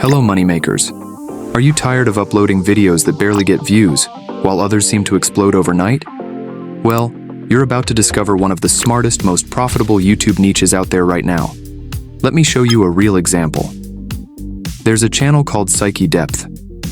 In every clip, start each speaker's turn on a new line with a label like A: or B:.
A: Hello, moneymakers. Are you tired of uploading videos that barely get views, while others seem to explode overnight? Well, you're about to discover one of the smartest, most profitable YouTube niches out there right now. Let me show you a real example. There's a channel called Psyche Depth,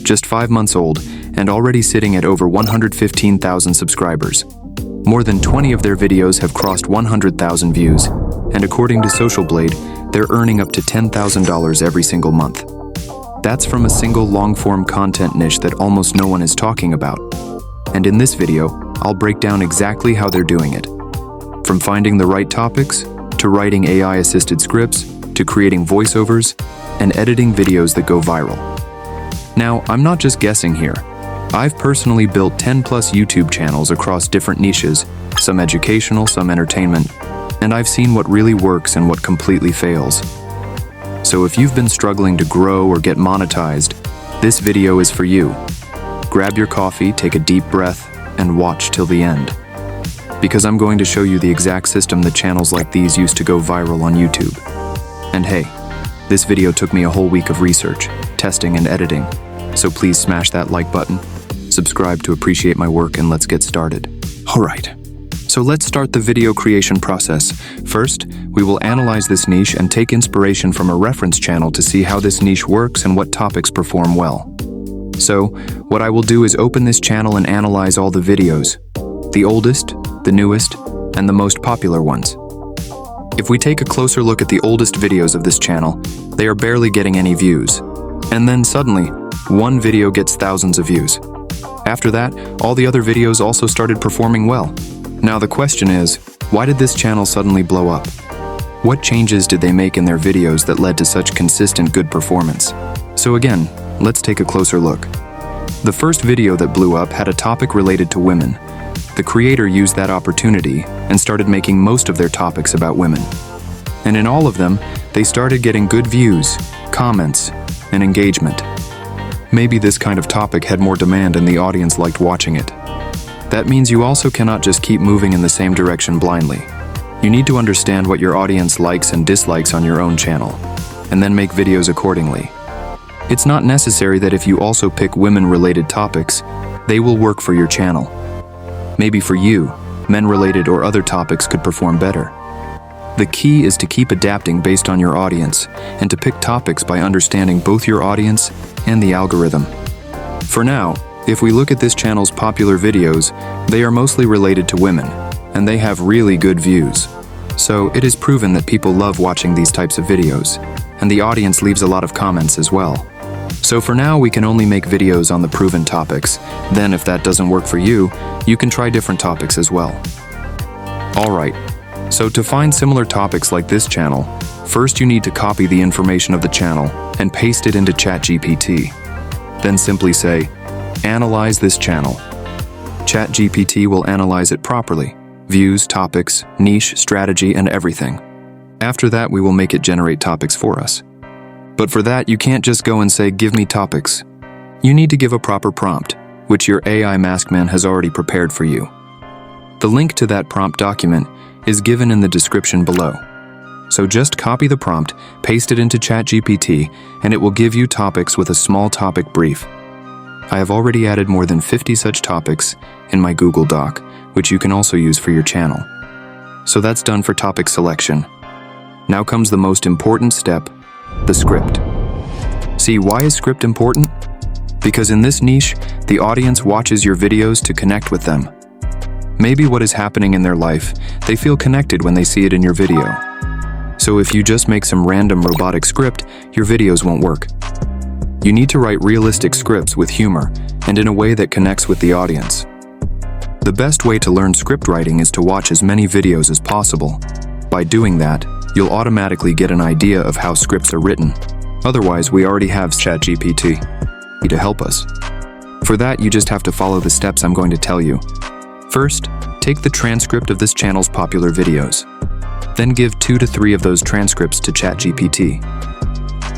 A: just 5 months old and already sitting at over 115,000 subscribers. More than 20 of their videos have crossed 100,000 views, and according to Social Blade, they're earning up to $10,000 every single month. That's from a single long-form content niche that almost no one is talking about. And in this video, I'll break down exactly how they're doing it. From finding the right topics, to writing AI-assisted scripts, to creating voiceovers, and editing videos that go viral. Now, I'm not just guessing here. I've personally built 10+ YouTube channels across different niches, some educational, some entertainment, and I've seen what really works and what completely fails. So if you've been struggling to grow or get monetized, this video is for you. Grab your coffee, take a deep breath, and watch till the end. Because I'm going to show you the exact system that channels like these use to go viral on YouTube. And hey, this video took me a whole week of research, testing, and editing, so please smash that like button, subscribe to appreciate my work, and let's get started. Alright, so let's start the video creation process. First, we will analyze this niche and take inspiration from a reference channel to see how this niche works and what topics perform well. So, what I will do is open this channel and analyze all the videos, the oldest, the newest, and the most popular ones. If we take a closer look at the oldest videos of this channel, they are barely getting any views. And then suddenly, one video gets thousands of views. After that, all the other videos also started performing well. Now the question is, why did this channel suddenly blow up? What changes did they make in their videos that led to such consistent good performance? So again, let's take a closer look. The first video that blew up had a topic related to women. The creator used that opportunity and started making most of their topics about women. And in all of them, they started getting good views, comments, and engagement. Maybe this kind of topic had more demand and the audience liked watching it. That means you also cannot just keep moving in the same direction blindly. You need to understand what your audience likes and dislikes on your own channel, and then make videos accordingly. It's not necessary that if you also pick women-related topics, they will work for your channel. Maybe for you, men-related or other topics could perform better. The key is to keep adapting based on your audience, and to pick topics by understanding both your audience and the algorithm. For now, if we look at this channel's popular videos, they are mostly related to women, and they have really good views. So it is proven that people love watching these types of videos, and the audience leaves a lot of comments as well. So for now, we can only make videos on the proven topics. Then if that doesn't work for you, you can try different topics as well. Alright, so to find similar topics like this channel, first you need to copy the information of the channel and paste it into ChatGPT. Then simply say, "Analyze this channel." ChatGPT will analyze it properly. Views, topics, niche, strategy, and everything. After that, we will make it generate topics for us. But for that, you can't just go and say, "Give me topics." You need to give a proper prompt, which your AI Maskman has already prepared for you. The link to that prompt document is given in the description below. So just copy the prompt, paste it into ChatGPT, and it will give you topics with a small topic brief. I have already added more than 50 such topics in my Google Doc, which you can also use for your channel. So that's done for topic selection. Now comes the most important step, the script. See, why is script important? Because in this niche, the audience watches your videos to connect with them. Maybe what is happening in their life, they feel connected when they see it in your video. So if you just make some random robotic script, your videos won't work. You need to write realistic scripts with humor and in a way that connects with the audience. The best way to learn script writing is to watch as many videos as possible. By doing that, you'll automatically get an idea of how scripts are written. Otherwise, we already have ChatGPT to help us. For that, you just have to follow the steps I'm going to tell you. First, take the transcript of this channel's popular videos. Then give 2 to 3 of those transcripts to ChatGPT.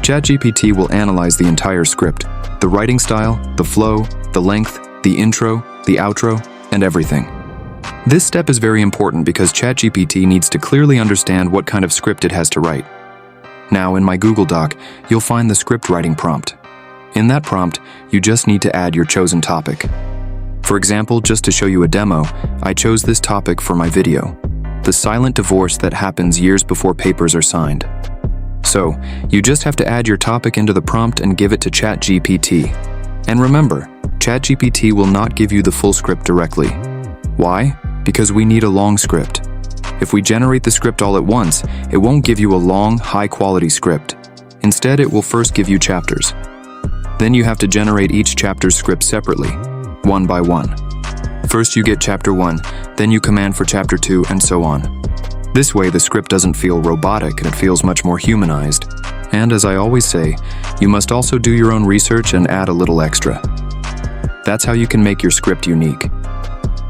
A: ChatGPT will analyze the entire script, the writing style, the flow, the length, the intro, the outro, and everything. This step is very important because ChatGPT needs to clearly understand what kind of script it has to write. Now in my Google Doc, you'll find the script writing prompt. In that prompt, you just need to add your chosen topic. For example, just to show you a demo, I chose this topic for my video: the silent divorce that happens years before papers are signed. So, you just have to add your topic into the prompt and give it to ChatGPT. And remember, ChatGPT will not give you the full script directly. Why? Because we need a long script. If we generate the script all at once, it won't give you a long, high-quality script. Instead, it will first give you chapters. Then you have to generate each chapter's script separately, one by one. First you get chapter 1, then you command for chapter 2, and so on. This way the script doesn't feel robotic and it feels much more humanized. And as I always say, you must also do your own research and add a little extra. That's how you can make your script unique.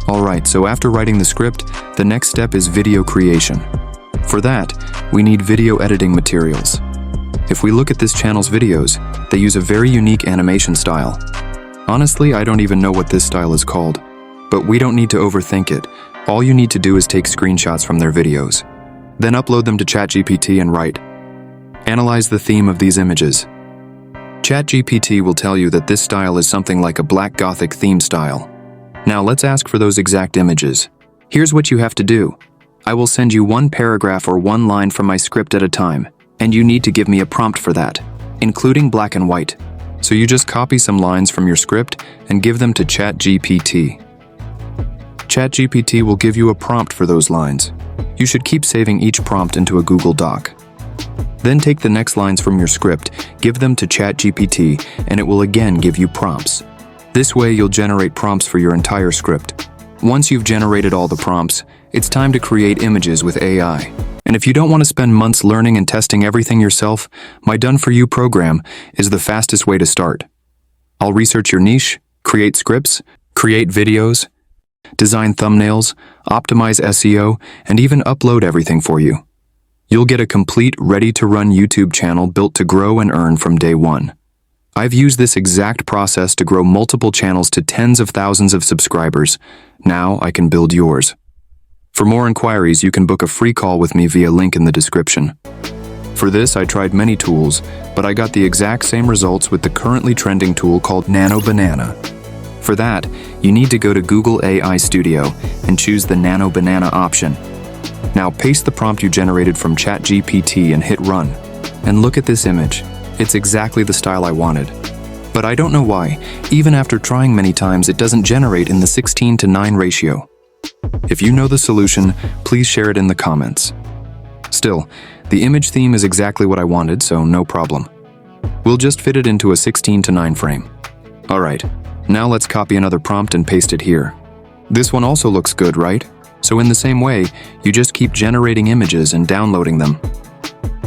A: Alright, so after writing the script, the next step is video creation. For that, we need video editing materials. If we look at this channel's videos, they use a very unique animation style. Honestly, I don't even know what this style is called, but we don't need to overthink it. All you need to do is take screenshots from their videos. Then upload them to ChatGPT and write. Analyze the theme of these images. ChatGPT will tell you that this style is something like a Black Gothic theme style. Now let's ask for those exact images. Here's what you have to do. I will send you one paragraph or one line from my script at a time, and you need to give me a prompt for that, including black and white. So you just copy some lines from your script and give them to ChatGPT. ChatGPT will give you a prompt for those lines. You should keep saving each prompt into a Google Doc. Then take the next lines from your script, give them to ChatGPT, and it will again give you prompts. This way you'll generate prompts for your entire script. Once you've generated all the prompts, it's time to create images with AI. And if you don't want to spend months learning and testing everything yourself, my done-for-you program is the fastest way to start. I'll research your niche, create scripts, create videos, design thumbnails, optimize SEO, and even upload everything for you. You'll get a complete, ready-to-run YouTube channel built to grow and earn from day one. I've used this exact process to grow multiple channels to tens of thousands of subscribers. Now I can build yours. For more inquiries, you can book a free call with me via link in the description. For this, I tried many tools, but I got the exact same results with the currently trending tool called Nano Banana. For that, you need to go to Google AI Studio and choose the Nano Banana option. Now paste the prompt you generated from ChatGPT and hit run. And look at this image. It's exactly the style I wanted. But I don't know why, even after trying many times, it doesn't generate in the 16:9 ratio. If you know the solution, please share it in the comments. Still, the image theme is exactly what I wanted, so no problem. We'll just fit it into a 16:9 frame. Alright, now let's copy another prompt and paste it here. This one also looks good, right? So in the same way, you just keep generating images and downloading them.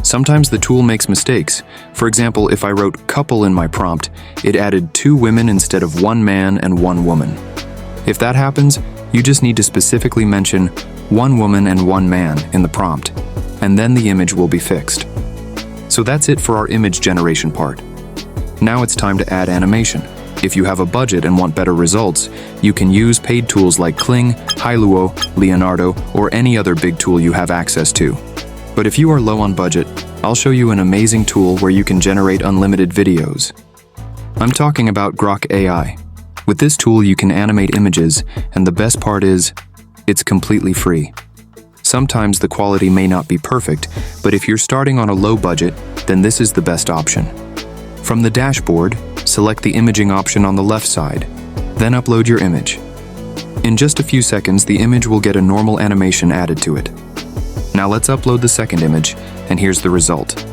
A: Sometimes the tool makes mistakes. For example, if I wrote couple in my prompt, it added 2 women instead of 1 man and 1 woman. If that happens, you just need to specifically mention 1 woman and 1 man in the prompt, and then the image will be fixed. So that's it for our image generation part. Now it's time to add animation. If you have a budget and want better results, you can use paid tools like Kling, Hailuo, Leonardo, or any other big tool you have access to. But if you are low on budget, I'll show you an amazing tool where you can generate unlimited videos. I'm talking about Grok AI. With this tool, you can animate images, and the best part is, it's completely free. Sometimes the quality may not be perfect, but if you're starting on a low budget, then this is the best option. From the dashboard, select the imaging option on the left side, then upload your image. In just a few seconds, the image will get a normal animation added to it. Now let's upload the second image, and here's the result.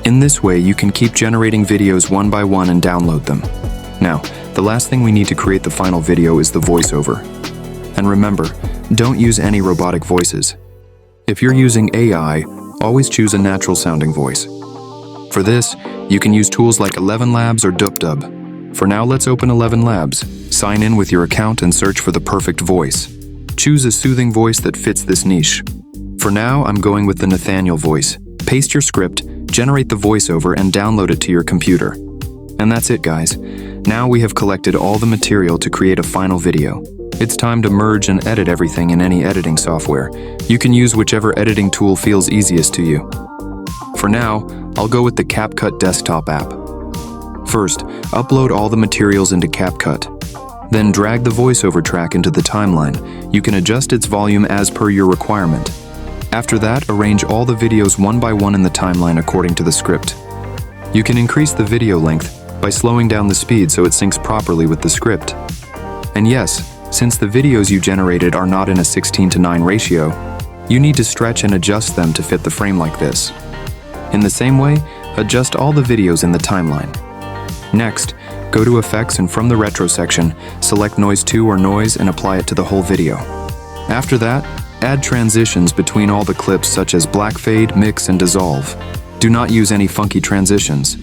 A: In this way, you can keep generating videos one by one and download them. Now, the last thing we need to create the final video is the voiceover. And remember, don't use any robotic voices. If you're using AI, always choose a natural-sounding voice. For this, you can use tools like ElevenLabs or DupDub. For now, let's open ElevenLabs, sign in with your account and search for the perfect voice. Choose a soothing voice that fits this niche. For now, I'm going with the Nathaniel voice. Paste your script, generate the voiceover, and download it to your computer. And that's it, guys. Now we have collected all the material to create a final video. It's time to merge and edit everything in any editing software. You can use whichever editing tool feels easiest to you. For For now, I'll go with the CapCut desktop app. First, upload all the materials into CapCut. Then drag the voiceover track into the timeline. You can adjust its volume as per your requirement. After that, arrange all the videos one by one in the timeline according to the script. You can increase the video length by slowing down the speed so it syncs properly with the script. And yes, since the videos you generated are not in a 16:9 ratio, you need to stretch and adjust them to fit the frame like this. In the same way, adjust all the videos in the timeline. Next, go to Effects and from the Retro section, select Noise 2 or Noise and apply it to the whole video. After that, add transitions between all the clips such as black fade, mix, and dissolve. Do not use any funky transitions.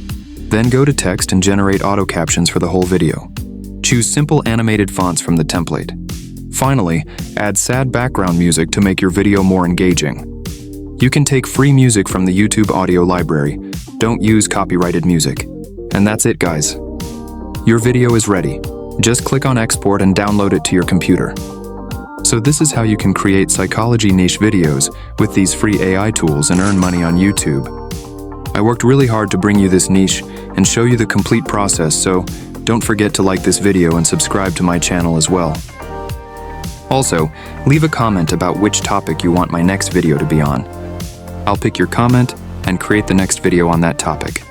A: Then go to Text and generate auto captions for the whole video. Choose simple animated fonts from the template. Finally, add sad background music to make your video more engaging. You can take free music from the YouTube audio library. Don't use copyrighted music. And that's it, guys. Your video is ready. Just click on export and download it to your computer. So this is how you can create psychology niche videos with these free AI tools and earn money on YouTube. I worked really hard to bring you this niche and show you the complete process, so don't forget to like this video and subscribe to my channel as well. Also, leave a comment about which topic you want my next video to be on. I'll pick your comment and create the next video on that topic.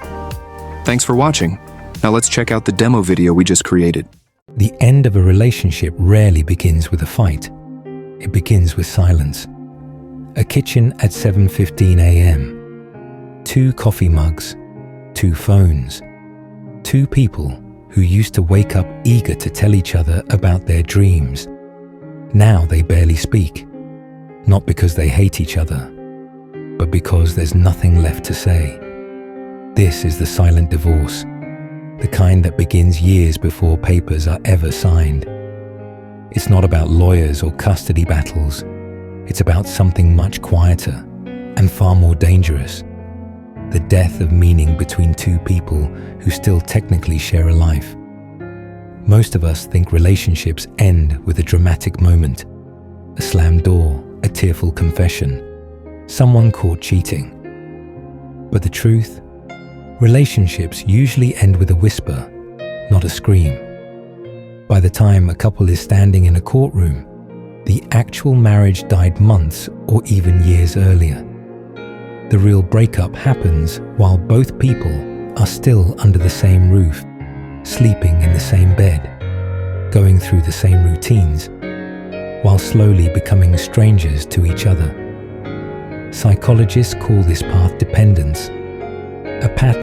A: Thanks for watching. Now let's check out the demo video we just created.
B: The end of a relationship rarely begins with a fight. It begins with silence. A kitchen at 7:15 a.m. 2 coffee mugs, 2 phones, 2 people who used to wake up eager to tell each other about their dreams. Now they barely speak, not because they hate each other, but because there's nothing left to say. This is the silent divorce, the kind that begins years before papers are ever signed. It's not about lawyers or custody battles. It's about something much quieter and far more dangerous. The death of meaning between 2 people who still technically share a life. Most of us think relationships end with a dramatic moment, a slammed door, a tearful confession, someone caught cheating. But the truth? Relationships usually end with a whisper, not a scream. By the time a couple is standing in a courtroom, the actual marriage died months or even years earlier. The real breakup happens while both people are still under the same roof, sleeping in the same bed, going through the same routines, while slowly becoming strangers to each other. Psychologists call this path dependence, a path